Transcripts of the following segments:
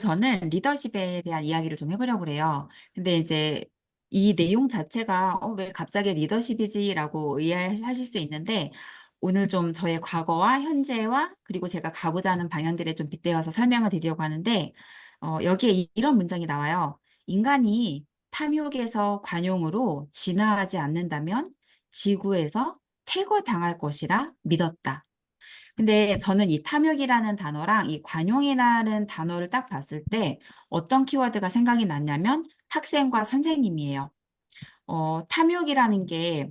저는 리더십에 대한 이야기를 좀 해보려고 그래요. 근데 이제 이 내용 자체가 왜 갑자기 리더십이지라고 이해하실 수 있는데 오늘 좀 저의 과거와 현재와 그리고 제가 가고자 하는 방향들에 좀 빗대어서 설명을 드리려고 하는데 여기에 이런 문장이 나와요. 인간이 탐욕에서 관용으로 진화하지 않는다면 지구에서 퇴거당할 것이라 믿었다. 근데 저는 이 탐욕이라는 단어랑 이 관용이라는 단어를 딱 봤을 때 어떤 키워드가 생각이 났냐면 학생과 선생님이에요. 탐욕이라는 게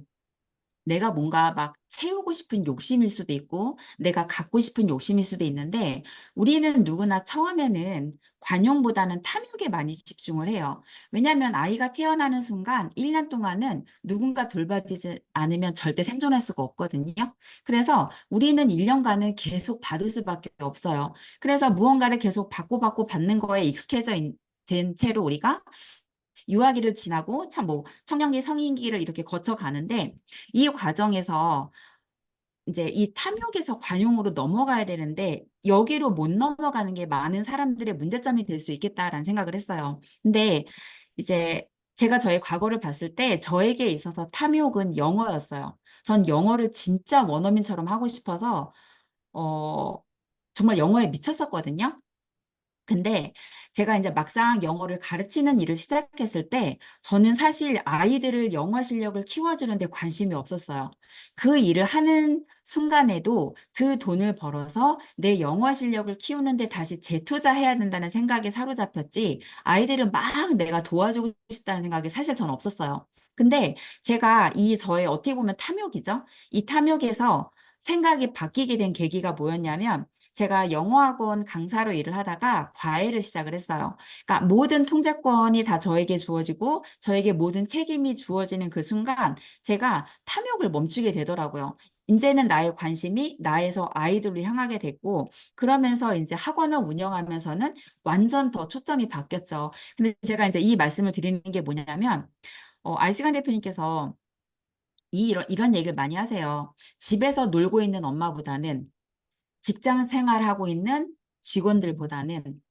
내가 뭔가 막 채우고 싶은 욕심일 수도 있고 내가 갖고 싶은 욕심일 수도 있는데 우리는 누구나 처음에는 관용보다는 탐욕에 많이 집중을 해요. 왜냐하면 아이가 태어나는 순간 1년 동안은 누군가 돌봐주지 않으면 절대 생존할 수가 없거든요. 그래서 우리는 1년간은 계속 받을 수밖에 없어요. 그래서 무언가를 계속 받고 받는 거에 된 채로 우리가 유아기를 지나고 참 뭐 청년기, 성인기를 이렇게 거쳐 가는데 이 과정에서 이제 이 탐욕에서 관용으로 넘어가야 되는데 여기로 못 넘어가는 게 많은 사람들의 문제점이 될 수 있겠다라는 생각을 했어요. 근데 이제 제가 저의 과거를 봤을 때 저에게 있어서 탐욕은 영어였어요. 전 영어를 진짜 원어민처럼 하고 싶어서 어, 정말 영어에 미쳤었거든요. 근데 제가 이제 막상 영어를 가르치는 일을 시작했을 때 저는 사실 아이들을 영어 실력을 키워주는 데 관심이 없었어요. 그 일을 하는 순간에도 그 돈을 벌어서 내 영어 실력을 키우는데 다시 재투자해야 된다는 생각에 사로잡혔지 아이들은 막 내가 도와주고 싶다는 생각이 사실 전 없었어요. 근데 제가 이 저의 어떻게 보면 탐욕이죠. 이 탐욕에서 생각이 바뀌게 된 계기가 뭐였냐면 제가 영어학원 강사로 일을 하다가 과외를 시작을 했어요. 그러니까 모든 통제권이 다 저에게 주어지고 저에게 모든 책임이 주어지는 그 순간 제가 탐욕을 멈추게 되더라고요. 이제는 나의 관심이 나에서 아이들로 향하게 됐고 그러면서 이제 학원을 운영하면서는 완전 더 초점이 바뀌었죠. 근데 제가 이제 이 말씀을 드리는 게 뭐냐면 알시간 대표님께서 이런 얘기를 많이 하세요. 집에서 놀고 있는 엄마보다는 직장 생활하고 있는 직원들보다는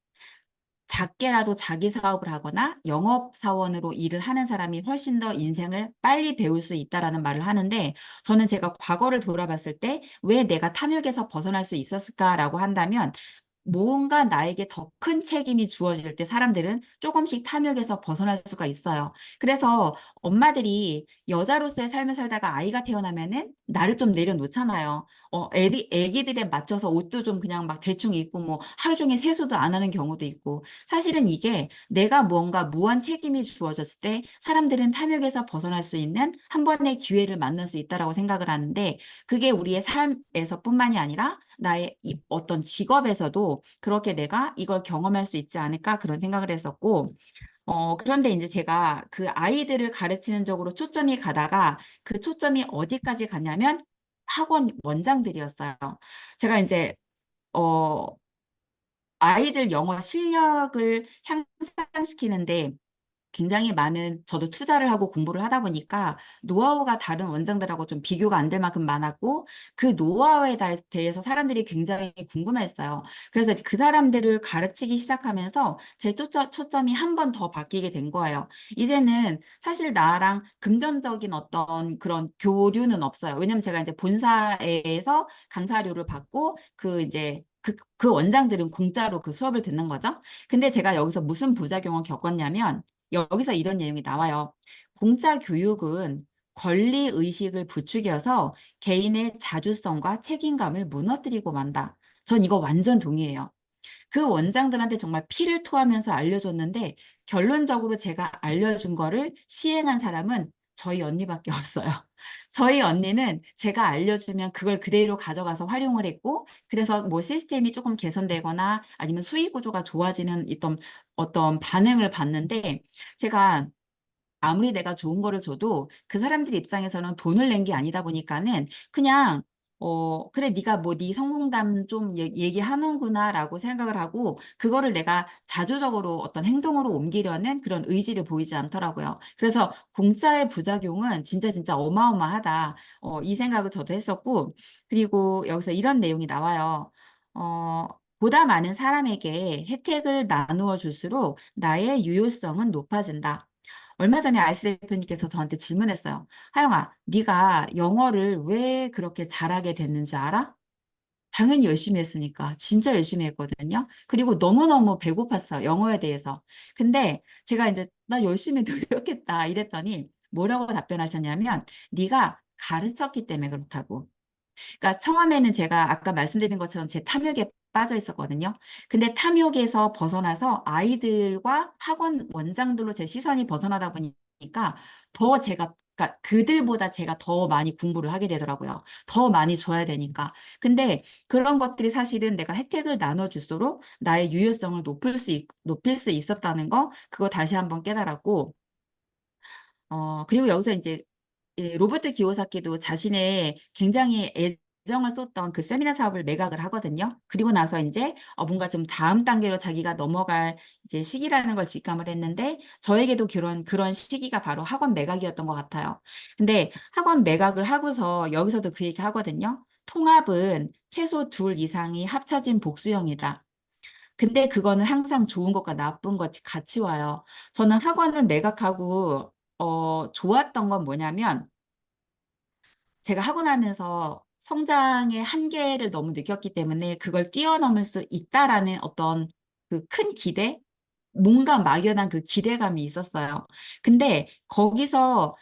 작게라도 자기 사업을 하거나 영업사원으로 일을 하는 사람이 훨씬 더 인생을 빨리 배울 수 있다라는 말을 하는데 저는 제가 과거를 돌아봤을 때 왜 내가 탐욕에서 벗어날 수 있었을까라고 한다면 뭔가 나에게 더 큰 책임이 주어질 때 사람들은 조금씩 탐욕에서 벗어날 수가 있어요. 그래서 엄마들이 여자로서의 삶을 살다가 아이가 태어나면은 나를 좀 내려놓잖아요. 애기들에 맞춰서 옷도 좀 그냥 막 대충 입고 뭐 하루 종일 세수도 안 하는 경우도 있고 사실은 이게 내가 무언가 무한 책임이 주어졌을 때 사람들은 탐욕에서 벗어날 수 있는 한 번의 기회를 만날 수 있다라고 생각을 하는데 그게 우리의 삶에서뿐만이 아니라 나의 어떤 직업에서도 그렇게 내가 이걸 경험할 수 있지 않을까 그런 생각을 했었고 그런데 이제 제가 그 아이들을 가르치는 쪽으로 초점이 가다가 그 초점이 어디까지 갔냐면 학원 원장들이었어요. 제가 이제 어, 아이들 영어 실력을 향상시키는데 굉장히 많은 저도 투자를 하고 공부를 하다 보니까 노하우가 다른 원장들하고 좀 비교가 안 될 만큼 많았고 그 노하우에 대해서 사람들이 굉장히 궁금했어요. 그래서 그 사람들을 가르치기 시작하면서 제 초점이 한 번 더 바뀌게 된 거예요. 이제는 사실 나랑 금전적인 어떤 그런 교류는 없어요. 왜냐면 제가 이제 본사에서 강사료를 받고 그 원장들은 공짜로 그 수업을 듣는 거죠. 근데 제가 여기서 무슨 부작용을 겪었냐면 여기서 이런 내용이 나와요. 공짜 교육은 권리 의식을 부추겨서 개인의 자주성과 책임감을 무너뜨리고 만다. 전 이거 완전 동의해요. 그 원장들한테 정말 피를 토하면서 알려줬는데 결론적으로 제가 알려준 거를 시행한 사람은 저희 언니밖에 없어요. 저희 언니는 제가 알려주면 그걸 그대로 가져가서 활용을 했고 그래서 뭐 시스템이 조금 개선되거나 아니면 수익 구조가 좋아지는 어떤 반응을 봤는데 제가 아무리 내가 좋은 거를 줘도 그 사람들 입장에서는 돈을 낸 게 아니다 보니까는 그냥 그래 네가 뭐 네 성공담 좀 얘기하는구나라고 생각을 하고 그거를 내가 자주적으로 어떤 행동으로 옮기려는 그런 의지를 보이지 않더라고요. 그래서 공짜의 부작용은 진짜 어마어마하다. 이 생각을 저도 했었고 그리고 여기서 이런 내용이 나와요. 보다 많은 사람에게 혜택을 나누어 줄수록 나의 유효성은 높아진다. 얼마 전에 아이스 대표님께서 저한테 질문했어요. 하영아, 네가 영어를 왜 그렇게 잘하게 됐는지 알아? 당연히 열심히 했으니까. 진짜 열심히 했거든요. 그리고 너무너무 배고팠어요. 영어에 대해서. 근데 제가 이제 나 열심히 노력했다 이랬더니 뭐라고 답변하셨냐면 네가 가르쳤기 때문에 그렇다고. 그러니까 처음에는 제가 아까 말씀드린 것처럼 제 탐욕에 빠져 있었거든요. 근데 탐욕에서 벗어나서 아이들과 학원 원장들로 제 시선이 벗어나다 보니까 더 제가 그러니까 그들보다 제가 더 많이 공부를 하게 되더라고요. 더 많이 줘야 되니까. 근데 그런 것들이 사실은 내가 혜택을 나눠줄수록 나의 유효성을 높일 수 있었다는 거, 그거 다시 한번 깨달았고, 그리고 여기서 이제 로버트 기요사키도 자신의 굉장히 애정을 쏟던 그 세미나 사업을 매각을 하거든요. 그리고 나서 이제 뭔가 좀 다음 단계로 자기가 넘어갈 이제 시기라는 걸 직감을 했는데 저에게도 그런 시기가 바로 학원 매각이었던 것 같아요. 근데 학원 매각을 하고서 여기서도 그 얘기 하거든요. 통합은 최소 둘 이상이 합쳐진 복수형이다. 근데 그거는 항상 좋은 것과 나쁜 것이 같이 와요. 저는 학원을 매각하고 좋았던 건 뭐냐면 제가 하고 나면서 성장의 한계를 너무 느꼈기 때문에 그걸 뛰어넘을 수 있다라는 어떤 그 큰 기대? 뭔가 막연한 그 기대감이 있었어요. 근데 거기서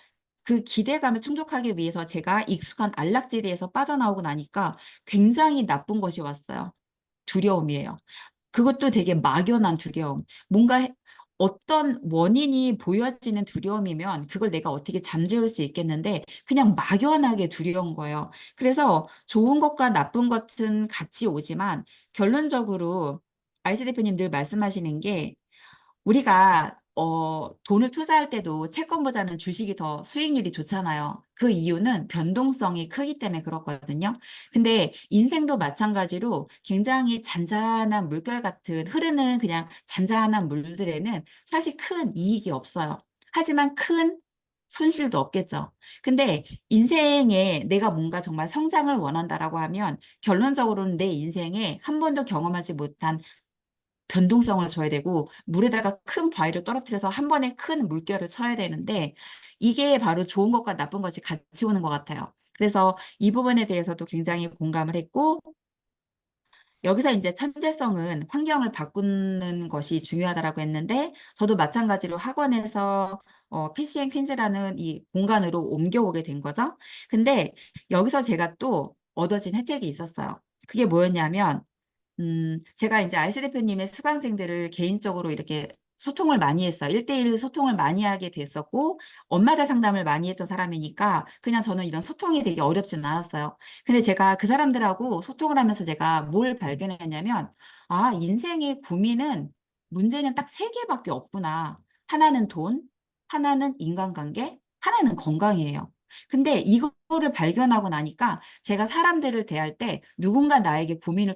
그 기대감을 충족하기 위해서 제가 익숙한 안락지대에서 빠져나오고 나니까 굉장히 나쁜 것이 왔어요. 두려움이에요. 그것도 되게 막연한 두려움. 어떤 원인이 보여지는 두려움이면 그걸 내가 어떻게 잠재울 수 있겠는데 그냥 막연하게 두려운 거예요. 그래서 좋은 것과 나쁜 것은 같이 오지만 결론적으로 알지 대표님 늘 말씀하시는 게 우리가 돈을 투자할 때도 채권보다는 주식이 더 수익률이 좋잖아요. 그 이유는 변동성이 크기 때문에 그렇거든요. 근데 인생도 마찬가지로 굉장히 잔잔한 물결 같은 흐르는 그냥 잔잔한 물들에는 사실 큰 이익이 없어요. 하지만 큰 손실도 없겠죠. 근데 인생에 내가 뭔가 정말 성장을 원한다라고 하면 결론적으로는 내 인생에 한 번도 경험하지 못한 변동성을 줘야 되고 물에다가 큰 바위를 떨어뜨려서 한 번에 큰 물결을 쳐야 되는데 이게 바로 좋은 것과 나쁜 것이 같이 오는 것 같아요. 그래서 이 부분에 대해서도 굉장히 공감을 했고 여기서 이제 천재성은 환경을 바꾸는 것이 중요하다라고 했는데 저도 마찬가지로 학원에서 PC 앤 퀸즈라는 이 공간으로 옮겨오게 된 거죠. 근데 여기서 제가 또 얻어진 혜택이 있었어요. 그게 뭐였냐면 제가 이제 알스 대표님의 수강생들을 개인적으로 이렇게 소통을 많이 했어요. 1대1 소통을 많이 하게 됐었고, 엄마들 상담을 많이 했던 사람이니까, 그냥 저는 이런 소통이 되게 어렵진 않았어요. 근데 제가 그 사람들하고 소통을 하면서 제가 뭘 발견했냐면, 아, 인생의 고민은, 문제는 딱 세 개밖에 없구나. 하나는 돈, 하나는 인간관계, 하나는 건강이에요. 근데 이거를 발견하고 나니까 제가 사람들을 대할 때 누군가 나에게 고민을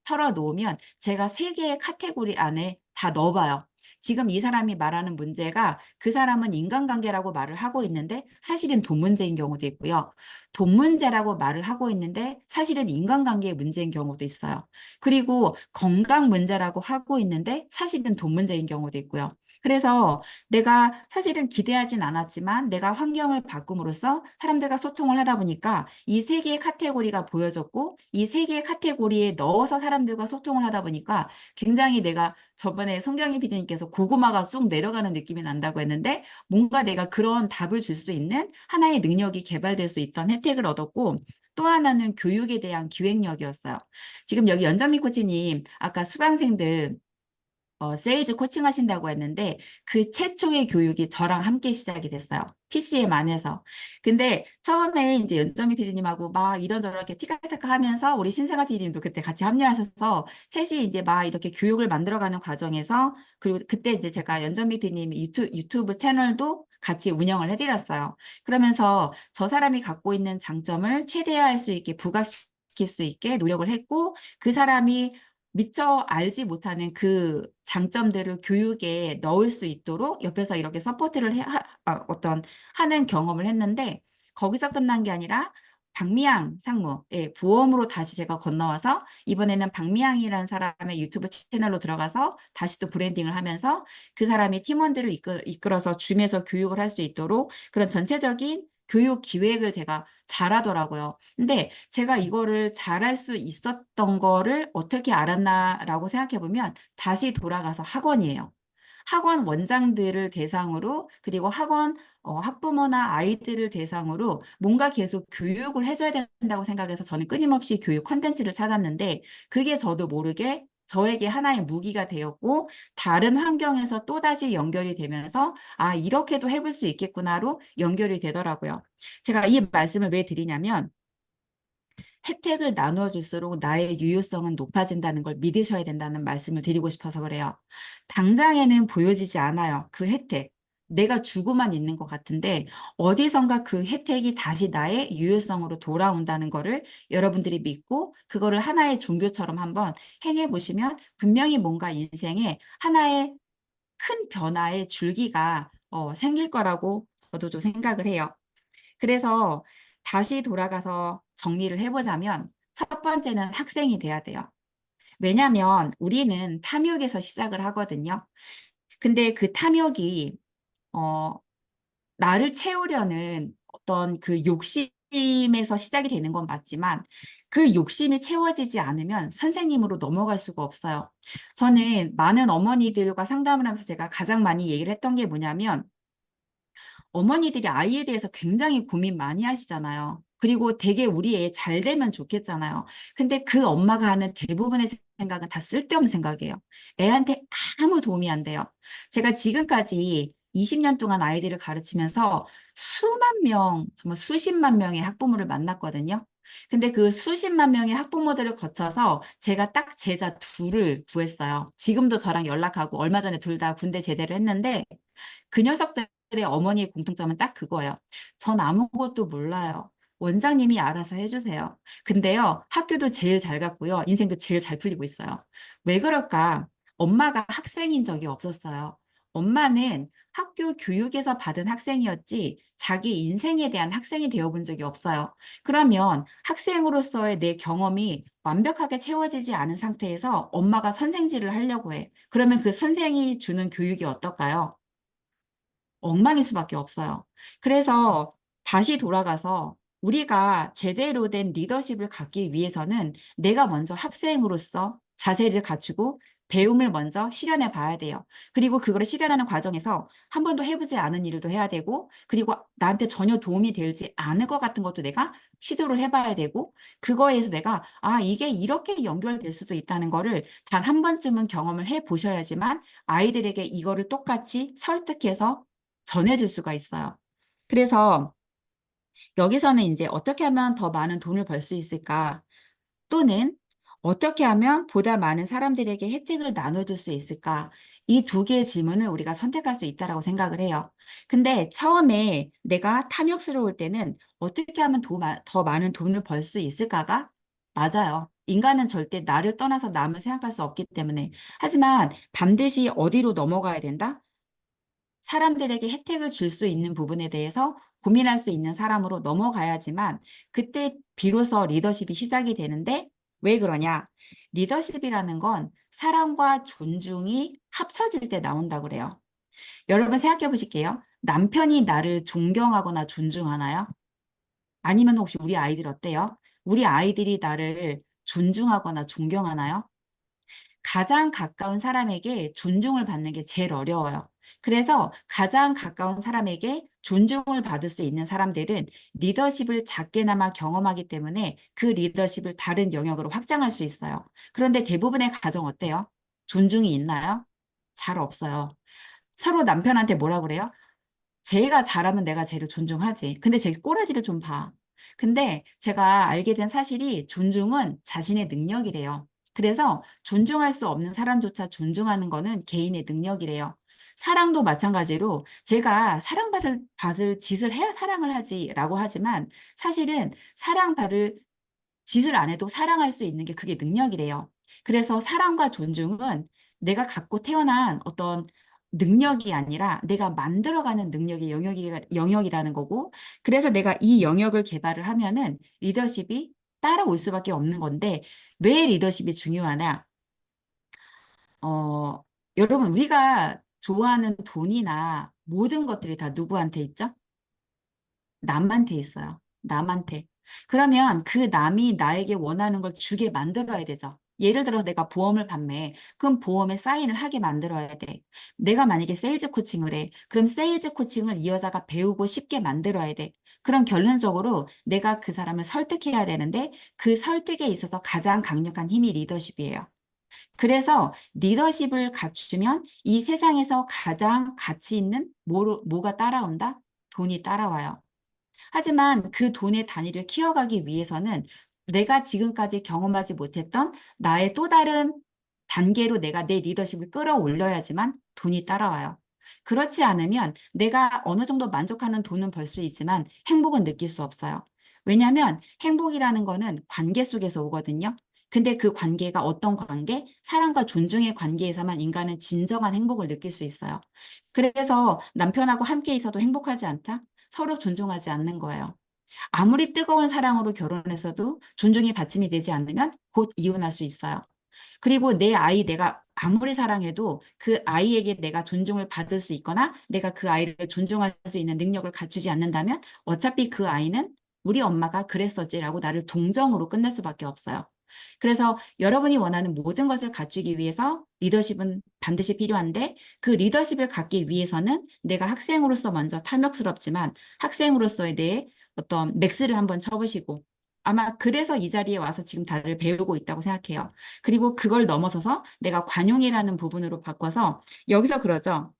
털어놓으면 제가 세 개의 카테고리 안에 다 넣어봐요. 지금 이 사람이 말하는 문제가 그 사람은 인간관계라고 말을 하고 있는데 사실은 돈 문제인 경우도 있고요. 돈 문제라고 말을 하고 있는데 사실은 인간관계의 문제인 경우도 있어요. 그리고 건강 문제라고 하고 있는데 사실은 돈 문제인 경우도 있고요. 그래서 내가 사실은 기대하진 않았지만 내가 환경을 바꿈으로써 사람들과 소통을 하다 보니까 이 세 개의 카테고리가 보여졌고 이 세 개의 카테고리에 넣어서 사람들과 소통을 하다 보니까 굉장히 내가 저번에 송경희 PD님께서 고구마가 쑥 내려가는 느낌이 난다고 했는데 뭔가 내가 그런 답을 줄 수 있는 하나의 능력이 개발될 수 있던 혜택을 얻었고 또 하나는 교육에 대한 기획력이었어요. 지금 여기 연정미 코치님 아까 수강생들 세일즈 코칭 하신다고 했는데 그 최초의 교육이 저랑 함께 시작이 됐어요. PCM 안에서. 근데 처음에 이제 연점이 PD님하고 막 이런저런 이렇게 티카타카 하면서 우리 신생아 PD님도 그때 같이 합류하셔서 셋이 이제 막 이렇게 교육을 만들어가는 과정에서 그리고 그때 이제 제가 연점미 PD님 유튜브 채널도 같이 운영을 해드렸어요. 그러면서 저 사람이 갖고 있는 장점을 최대화할 수 있게 부각시킬 수 있게 노력을 했고 그 사람이 미처 알지 못하는 그 장점들을 교육에 넣을 수 있도록 옆에서 이렇게 서포트를 어떤 하는 경험을 했는데 거기서 끝난 게 아니라 박미양 상무, 예, 보험으로 다시 제가 건너와서 이번에는 박미양이라는 사람의 유튜브 채널로 들어가서 다시 또 브랜딩을 하면서 그 사람이 팀원들을 이끌어서 줌에서 교육을 할 수 있도록 그런 전체적인 교육 기획을 제가 잘하더라고요. 근데 제가 이거를 잘할 수 있었던 거를 어떻게 알았나라고 생각해 보면 다시 돌아가서 학원이에요. 학원 원장들을 대상으로 그리고 학원 학부모나 아이들을 대상으로 뭔가 계속 교육을 해줘야 된다고 생각해서 저는 끊임없이 교육 콘텐츠를 찾았는데 그게 저도 모르게 저에게 하나의 무기가 되었고 다른 환경에서 또다시 연결이 되면서 아, 이렇게도 해볼 수 있겠구나로 연결이 되더라고요. 제가 이 말씀을 왜 드리냐면 혜택을 나누어 줄수록 나의 유효성은 높아진다는 걸 믿으셔야 된다는 말씀을 드리고 싶어서 그래요. 당장에는 보여지지 않아요. 그 혜택. 내가 주고만 있는 것 같은데 어디선가 그 혜택이 다시 나의 유효성으로 돌아온다는 거를 여러분들이 믿고 그거를 하나의 종교처럼 한번 행해 보시면 분명히 뭔가 인생에 하나의 큰 변화의 줄기가 생길 거라고 저도 좀 생각을 해요. 그래서 다시 돌아가서 정리를 해보자면 첫 번째는 학생이 돼야 돼요. 왜냐하면 우리는 탐욕에서 시작을 하거든요. 근데 그 탐욕이 어, 나를 채우려는 어떤 그 욕심에서 시작이 되는 건 맞지만 그 욕심이 채워지지 않으면 선생님으로 넘어갈 수가 없어요. 저는 많은 어머니들과 상담을 하면서 제가 가장 많이 얘기를 했던 게 뭐냐면 어머니들이 아이에 대해서 굉장히 고민 많이 하시잖아요. 그리고 되게 우리 애 잘 되면 좋겠잖아요. 근데 그 엄마가 하는 대부분의 생각은 다 쓸데없는 생각이에요. 애한테 아무 도움이 안 돼요. 제가 지금까지 20년 동안 아이들을 가르치면서 수만 명, 정말 수십만 명의 학부모를 만났거든요. 근데 그 수십만 명의 학부모들을 거쳐서 제가 딱 제자 둘을 구했어요. 지금도 저랑 연락하고 얼마 전에 둘 다 군대 제대를 했는데 그 녀석들의 어머니의 공통점은 딱 그거예요. 전 아무것도 몰라요. 원장님이 알아서 해주세요. 근데요, 학교도 제일 잘 갔고요. 인생도 제일 잘 풀리고 있어요. 왜 그럴까? 엄마가 학생인 적이 없었어요. 엄마는 학교 교육에서 받은 학생이었지 자기 인생에 대한 학생이 되어본 적이 없어요. 그러면 학생으로서의 내 경험이 완벽하게 채워지지 않은 상태에서 엄마가 선생질을 하려고 해. 그러면 그 선생이 주는 교육이 어떨까요? 엉망일 수밖에 없어요. 그래서 다시 돌아가서 우리가 제대로 된 리더십을 갖기 위해서는 내가 먼저 학생으로서 자세를 갖추고 배움을 먼저 실현해 봐야 돼요. 그리고 그거를 실현하는 과정에서 한 번도 해보지 않은 일도 해야 되고, 그리고 나한테 전혀 도움이 되지 않을 것 같은 것도 내가 시도를 해봐야 되고, 그거에 서 내가, 아, 이게 이렇게 연결될 수도 있다는 거를 단 한 번쯤은 경험을 해 보셔야지만 아이들에게 이거를 똑같이 설득해서 전해줄 수가 있어요. 그래서 여기서는 이제 어떻게 하면 더 많은 돈을 벌 수 있을까? 또는 어떻게 하면 보다 많은 사람들에게 혜택을 나눠줄 수 있을까? 이 두 개의 질문을 우리가 선택할 수 있다고 생각을 해요. 근데 처음에 내가 탐욕스러울 때는 어떻게 하면 더 많은 돈을 벌 수 있을까가 맞아요. 인간은 절대 나를 떠나서 남을 생각할 수 없기 때문에. 하지만 반드시 어디로 넘어가야 된다? 사람들에게 혜택을 줄 수 있는 부분에 대해서 고민할 수 있는 사람으로 넘어가야지만 그때 비로소 리더십이 시작이 되는데 왜 그러냐? 리더십이라는 건 사랑과 존중이 합쳐질 때 나온다고 그래요. 여러분 생각해 보실게요. 남편이 나를 존경하거나 존중하나요? 아니면 혹시 우리 아이들 어때요? 우리 아이들이 나를 존중하거나 존경하나요? 가장 가까운 사람에게 존중을 받는 게 제일 어려워요. 그래서 가장 가까운 사람에게 존중을 받을 수 있는 사람들은 리더십을 작게나마 경험하기 때문에 그 리더십을 다른 영역으로 확장할 수 있어요. 그런데 대부분의 가정 어때요? 존중이 있나요? 잘 없어요. 서로 남편한테 뭐라 그래요? 쟤가 잘하면 내가 쟤를 존중하지. 근데 쟤 꼬라지를 좀 봐. 근데 제가 알게 된 사실이 존중은 자신의 능력이래요. 그래서 존중할 수 없는 사람조차 존중하는 거는 개인의 능력이래요. 사랑도 마찬가지로 제가 받을 짓을 해야 사랑을 하지라고 하지만 사실은 사랑받을 짓을 안 해도 사랑할 수 있는 게 그게 능력이래요. 그래서 사랑과 존중은 내가 갖고 태어난 어떤 능력이 아니라 내가 만들어가는 능력의 영역이라는 거고, 그래서 내가 이 영역을 개발을 하면은 리더십이 따라올 수밖에 없는 건데, 왜 리더십이 중요하냐? 어, 여러분, 우리가 좋아하는 돈이나 모든 것들이 다 누구한테 있죠? 남한테 있어요. 남한테. 그러면 그 남이 나에게 원하는 걸 주게 만들어야 되죠. 예를 들어 내가 보험을 판매해. 그럼 보험에 사인을 하게 만들어야 돼. 내가 만약에 세일즈 코칭을 해. 그럼 세일즈 코칭을 이 여자가 배우고 쉽게 만들어야 돼. 그럼 결론적으로 내가 그 사람을 설득해야 되는데 그 설득에 있어서 가장 강력한 힘이 리더십이에요. 그래서 리더십을 갖추면 이 세상에서 가장 가치 있는 뭐가 따라온다? 돈이 따라와요. 하지만 그 돈의 단위를 키워가기 위해서는 내가 지금까지 경험하지 못했던 나의 또 다른 단계로 내가 내 리더십을 끌어올려야지만 돈이 따라와요. 그렇지 않으면 내가 어느 정도 만족하는 돈은 벌 수 있지만 행복은 느낄 수 없어요. 왜냐하면 행복이라는 거는 관계 속에서 오거든요. 근데 그 관계가 어떤 관계? 사랑과 존중의 관계에서만 인간은 진정한 행복을 느낄 수 있어요. 그래서 남편하고 함께 있어도 행복하지 않다? 서로 존중하지 않는 거예요. 아무리 뜨거운 사랑으로 결혼했어도 존중이 받침이 되지 않으면 곧 이혼할 수 있어요. 그리고 내 아이 내가 아무리 사랑해도 그 아이에게 내가 존중을 받을 수 있거나 내가 그 아이를 존중할 수 있는 능력을 갖추지 않는다면 어차피 그 아이는 우리 엄마가 그랬었지라고 나를 동정으로 끝낼 수밖에 없어요. 그래서 여러분이 원하는 모든 것을 갖추기 위해서 리더십은 반드시 필요한데 그 리더십을 갖기 위해서는 내가 학생으로서 먼저 탐욕스럽지만 학생으로서의 내 어떤 맥스를 한번 쳐보시고 아마 그래서 이 자리에 와서 지금 다들 배우고 있다고 생각해요. 그리고 그걸 넘어서서 내가 관용이라는 부분으로 바꿔서 여기서 그러죠.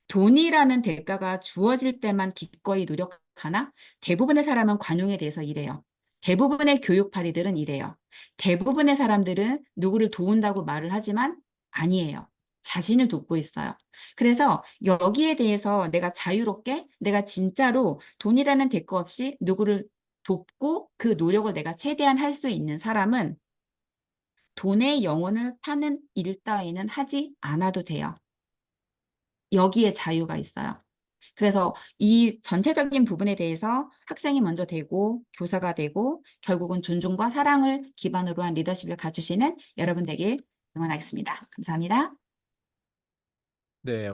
돈이라는 대가가 주어질 때만 기꺼이 노력하나 대부분의 사람은 관용에 대해서 이래요. 대부분의 교육파리들은 이래요. 대부분의 사람들은 누구를 도운다고 말을 하지만 아니에요. 자신을 돕고 있어요. 그래서 여기에 대해서 내가 자유롭게 내가 진짜로 돈이라는 대가 없이 누구를 돕고 그 노력을 내가 최대한 할 수 있는 사람은 돈의 영혼을 파는 일 따위는 하지 않아도 돼요. 여기에 자유가 있어요. 그래서 이 전체적인 부분에 대해서 학생이 먼저 되고 교사가 되고 결국은 존중과 사랑을 기반으로 한 리더십을 갖추시는 여러분 되길 응원하겠습니다. 감사합니다. 네.